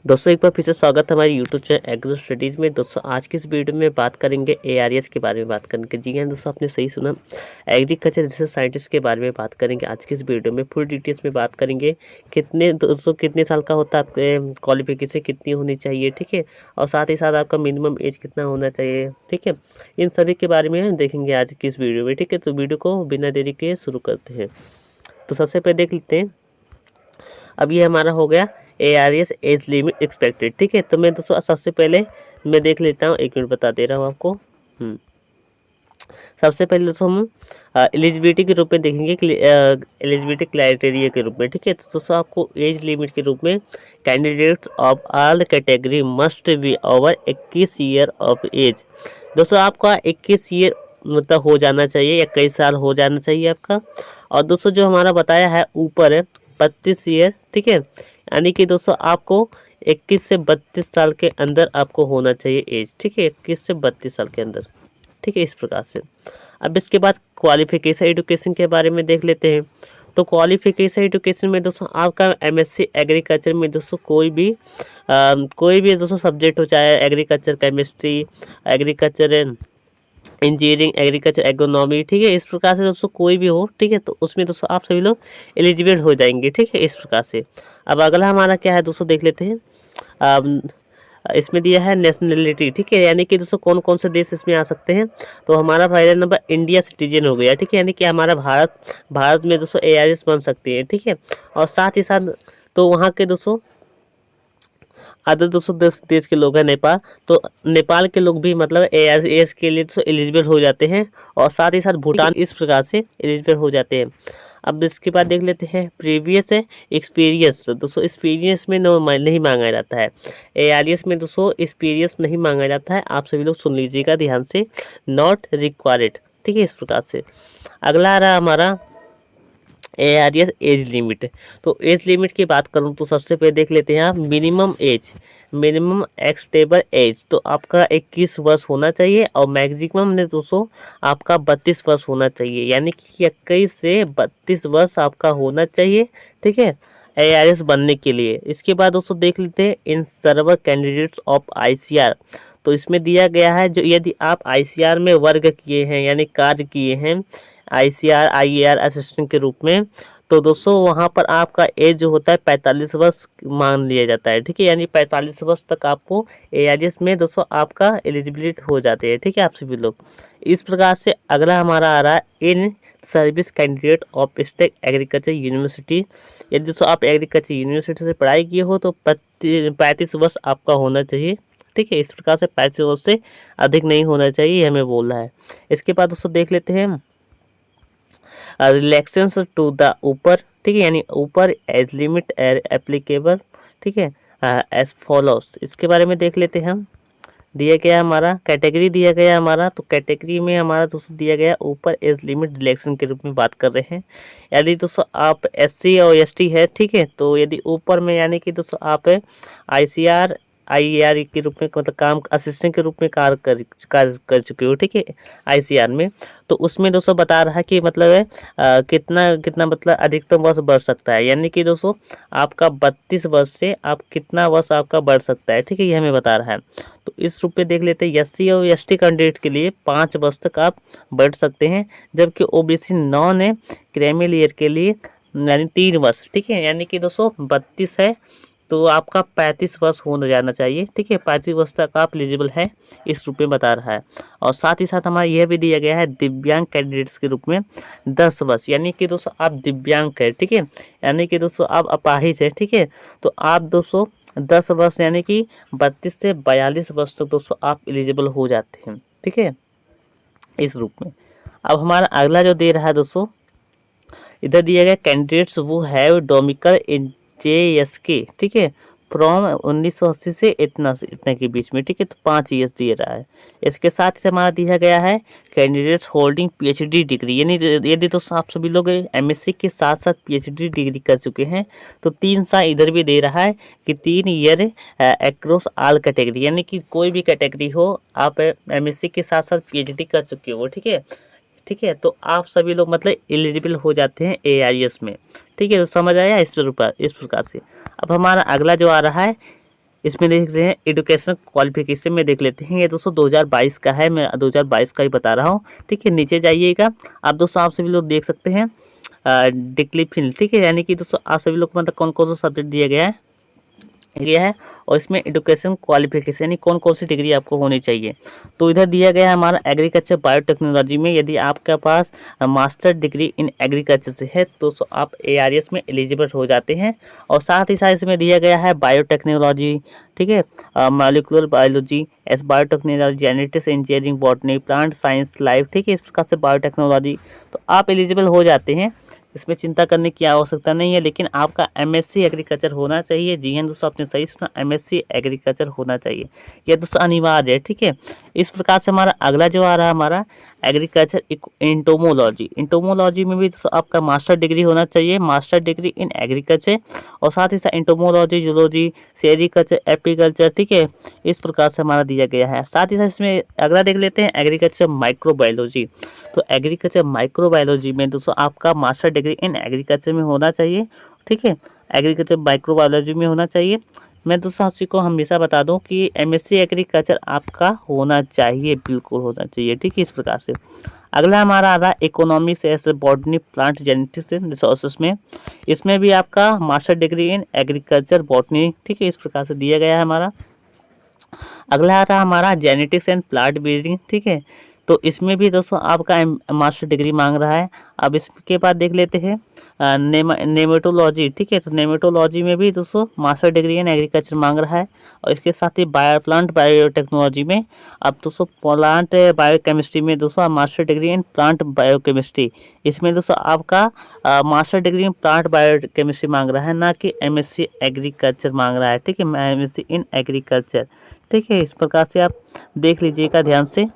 दोस्तों एक बार फिर से स्वागत है हमारे यूट्यूब चैनल एग्रो स्टडीज़ में। दोस्तों आज की इस वीडियो में बात करेंगे एआरएस के बारे में बात करेंगे। जी हाँ दोस्तों, आपने सही सुना, एग्रीकल्चर रिसर्च साइंटिस्ट के बारे में बात करेंगे। आज की इस वीडियो में फुल डिटेल्स में बात करेंगे। कितने साल का होता है, आपके क्वालिफिकेशन कितनी होनी चाहिए, ठीक है, और साथ ही साथ आपका मिनिमम एज कितना होना चाहिए, ठीक है, इन सभी के बारे में देखेंगे आज की इस वीडियो में। ठीक है, तो वीडियो को बिना देरी के शुरू करते हैं। तो सबसे पहले देख लेते हैं, अब ये हमारा हो गया एआरएस एज लिमिट एक्सपेक्टेड। ठीक है, तो मैं दोस्तों सबसे पहले मैं देख लेता हूँ, 1 मिनट बता दे रहा हूँ आपको। सबसे पहले दोस्तों हम एलिजिबिलिटी के रूप में देखेंगे, एलिजिबिलिटी क्राइटेरिया के रूप में। ठीक है, तो दोस्तों आपको एज लिमिट के रूप में candidates of all category must be over 21 year of age. दोस्तों आपका 21 ईयर मतलब हो जाना चाहिए, 21 साल हो जाना चाहिए आपका। और दोस्तों जो हमारा बताया है ऊपर है 32 ईयर, ठीक है, यानी कि दोस्तों आपको 21 से 32 साल के अंदर आपको होना चाहिए एज। ठीक है, 21 से 32 साल के अंदर। ठीक है, इस प्रकार से। अब इसके बाद क्वालिफिकेशन एजुकेशन के बारे में देख लेते हैं। तो क्वालिफिकेशन एजुकेशन में दोस्तों आपका एमएससी एग्रीकल्चर में दोस्तों कोई भी दोस्तों सब्जेक्ट हो, चाहे agriculture chemistry, agriculture engineering, agriculture agronomy, ठीक है, इस प्रकार से दोस्तों कोई भी हो, ठीक है, तो उसमें दोस्तों आप सभी लोग एलिजिबल हो जाएंगे। ठीक है, इस प्रकार से। अब अगला हमारा क्या है दोस्तों, देख लेते हैं। इसमें दिया है नेशनलिटी। ठीक है, यानी कि दोस्तों कौन कौन से देश इसमें आ सकते हैं। तो हमारा पहला नंबर इंडिया सिटीजन हो गया। ठीक है, यानी कि हमारा भारत में दोस्तों एआरएस बन सकती है। ठीक है, और साथ ही साथ तो वहाँ के दोस्तों अदर दोस्तों देश के लोग हैं, नेपाल, तो नेपाल के लोग भी मतलब एआरएस के लिए तो एलिजिबल हो जाते हैं, और साथ ही साथ भूटान इस प्रकार से एलिजिबल हो जाते हैं। अब इसके बाद देख लेते हैं प्रीवियस एक्सपीरियंस। तो दोस्तों एक्सपीरियंस में नहीं मांगा जाता है, एआरएस में दोस्तों एक्सपीरियंस नहीं मांगा जाता है। आप सभी लोग सुन लीजिएगा ध्यान से, नॉट रिक्वायर्ड। ठीक है, इस प्रकार से। अगला आ रहा हमारा एआरएस एज लिमिट। तो एज लिमिट की बात करूं तो सबसे पहले देख लेते हैं आप मिनिमम एज, मिनिमम एक्सटेबल एज। तो आपका 21 वर्ष होना चाहिए, और मैक्सिमम ने दोस्तों आपका 32 वर्ष होना चाहिए, यानी कि 21 से 32 वर्ष आपका होना चाहिए। ठीक है, एआरएस बनने के लिए। इसके बाद दोस्तों देख लेते हैं इन सर्वर कैंडिडेट्स ऑफ आईसीआर। तो इसमें दिया गया है जो यदि आप आईसीआर में वर्क किए हैं, यानी कार्य किए हैं आईसीआर आईएआर असिस्टेंट के रूप में, तो दोस्तों वहाँ पर आपका एज जो होता है 45 वर्ष मान लिया जाता है। ठीक है, यानी 45 वर्ष तक आपको एआरएस में दोस्तों आपका एलिजिबिलिटी हो जाती है। ठीक है, आप सभी लोग इस प्रकार से। अगला हमारा आ रहा है in service candidate of state agriculture university. यदि दोस्तों आप एग्रीकल्चर यूनिवर्सिटी से पढ़ाई किए हो तो 35 वर्ष आपका होना चाहिए। ठीक है, इस प्रकार से 35 वर्ष से अधिक नहीं होना चाहिए, ये हमें बोल रहा है। इसके बाद दोस्तों देख लेते हैं रिलैक्सेंस टू द ऊपर। ठीक है, यानी ऊपर एज लिमिट एप्लीकेबल। ठीक है, एज फॉलोस। इसके बारे में देख लेते हैं हम। दिया गया हमारा कैटेगरी दिया गया हमारा, तो कैटेगरी में हमारा दोस्तों दिया गया ऊपर एज लिमिट रिलैक्सेशन के रूप में बात कर रहे हैं। यदि दोस्तों आप एससी और एसटी है, ठीक है, तो यदि ऊपर में यानी कि दोस्तों आप आईसीआर आईएआर के रूप में मतलब काम असिस्टेंट के रूप में कार्य कर चुके हो, ठीक है, आईसीआर में, तो उसमें दोस्तों बता रहा है कि मतलब है कितना कितना मतलब अधिकतम वर्ष बढ़ सकता है, यानी कि दोस्तों आपका 32 वर्ष से आप कितना वर्ष आपका बढ़ सकता है। ठीक है, ये हमें बता रहा है। तो इस रूप में देख लेते हैं एससी और एसटी कैंडिडेट के लिए 5 वर्ष तक आप बढ़ सकते हैं, जबकि ओबीसी नॉन क्रीमी लेयर के लिए यानी 3 वर्ष। ठीक है, यानी कि दोस्तों 32 है तो आपका 35 वर्ष होना जाना चाहिए। ठीक है, 35 वर्ष तक आप एलिजिबल है, इस रूप में बता रहा है। और साथ ही साथ हमारा यह भी दिया गया है दिव्यांग कैंडिडेट्स के रूप में 10 वर्ष, यानी कि दोस्तों आप दिव्यांग है। ठीक है, यानी कि दोस्तों आप अपाहिज है। ठीक है, तो आप दोस्तों 10 वर्ष यानी कि 32 से 42 वर्ष तक दोस्तों आप एलिजिबल हो जाते हैं। ठीक है, इस रूप में। अब हमारा अगला जो दे रहा है दोस्तों, इधर दिया गया कैंडिडेट्स वो हैव डोमिकल इन JSK। ठीक है, फ्रॉम 1980 से इतना के बीच में। ठीक है, तो 5 ईयर्स दिए रहा है। इसके साथ ही हमारा दिया गया है कैंडिडेट्स होल्डिंग PhD डिग्री, यानी यदि तो आप सभी लोग MSc के साथ साथ PhD डिग्री कर चुके हैं तो 3 साल इधर भी दे रहा है कि 3 ईयर अक्रॉस ऑल कैटेगरी, यानी कि कोई भी कैटेगरी हो आप MSc के साथ साथ PhD कर चुके हो। ठीक है, ठीक है, तो आप सभी लोग मतलब एलिजिबल हो जाते हैं एआरएस में। ठीक है, तो समझ आया इस प्रकार से। अब हमारा अगला जो आ रहा है इसमें देख रहे हैं एजुकेशन क्वालिफिकेशन में देख लेते हैं। ये दोस्तों 2022 का है, मैं 2022 का ही बता रहा हूँ। ठीक है, नीचे जाइएगा आप दोस्तों, आप सभी लोग देख सकते हैं डिक्लिफिल। ठीक है, यानी कि दोस्तों आप सभी लोग को मतलब कौन कौन सा सब्जेक्ट दिया गया है और इसमें एजुकेशन क्वालिफिकेशन यानी कौन कौन सी डिग्री आपको होनी चाहिए। तो इधर दिया गया है हमारा एग्रीकल्चर बायोटेक्नोलॉजी में, यदि आपके पास मास्टर डिग्री इन एग्रीकल्चर से है तो आप ARS में एलिजिबल हो जाते हैं। और साथ ही साथ इसमें दिया गया है बायोटेक्नोलॉजी, ठीक है, molecular biology, S biotechnology, genetics, engineering, botany, plant science, life, ठीक है, इस प्रकार से बायोटेक्नोलॉजी, तो आप एलिजिबल हो जाते हैं। इसमें चिंता करने की आवश्यकता नहीं है, लेकिन आपका MSc एग्रीकल्चर होना चाहिए। जी हाँ दोस्तों, आपने सही सुना, MSc एग्रीकल्चर होना चाहिए, यह दोस्तों अनिवार्य है। ठीक है, इस प्रकार से हमारा अगला जो आ रहा है हमारा एग्रीकल्चर इंटोमोलॉजी। इंटोमोलॉजी में भी दोस्तों आपका मास्टर डिग्री होना चाहिए, मास्टर डिग्री इन एग्रीकल्चर, और साथ ही साथ इंटोमोलॉजी, जूलॉजी, सेरिकल्चर, एपीकल्चर, ठीक है, इस प्रकार से हमारा दिया गया है। साथ ही साथ इसमें अगला देख लेते हैं एग्रीकल्चर माइक्रोबायोलॉजी। तो एग्रीकल्चर माइक्रोबायोलॉजी में दोस्तों आपका मास्टर डिग्री इन एग्रीकल्चर में होना चाहिए। ठीक है, एग्रीकल्चर माइक्रोबायोलॉजी में होना चाहिए। मैं दोस्तों आप को हमेशा बता दूं कि MSc एग्रीकल्चर आपका होना चाहिए, बिल्कुल होना चाहिए। ठीक है, इस प्रकार से अगला हमारा आ रहा है economics S botany, plant genetics and resources में। इसमें भी आपका master degree in agriculture botany, ठीक है, इस प्रकार से दिया गया है हमारा। अगला आ रहा हमारा जेनेटिक्स एंड प्लांट ब्रीडिंग। ठीक है, तो इसमें भी दोस्तों आपका मास्टर डिग्री मांग रहा है। अब इसके बाद देख लेते हैं नेमेटोलॉजी। ठीक है, तो नेमेटोलॉजी में भी दोस्तों मास्टर डिग्री इन एग्रीकल्चर मांग रहा है। और इसके साथ ही प्लांट बायोटेक्नोलॉजी में अब दोस्तों प्लांट बायोकेमिस्ट्री में दोस्तों master degree in plant biochemistry, इसमें दोस्तों आपका master degree in plant biochemistry मांग रहा है, ना कि MSc एग्रीकल्चर मांग रहा है। ठीक है, MSc इन एग्रीकल्चर। ठीक है, इस प्रकार से आप देख लीजिएगा ध्यान से।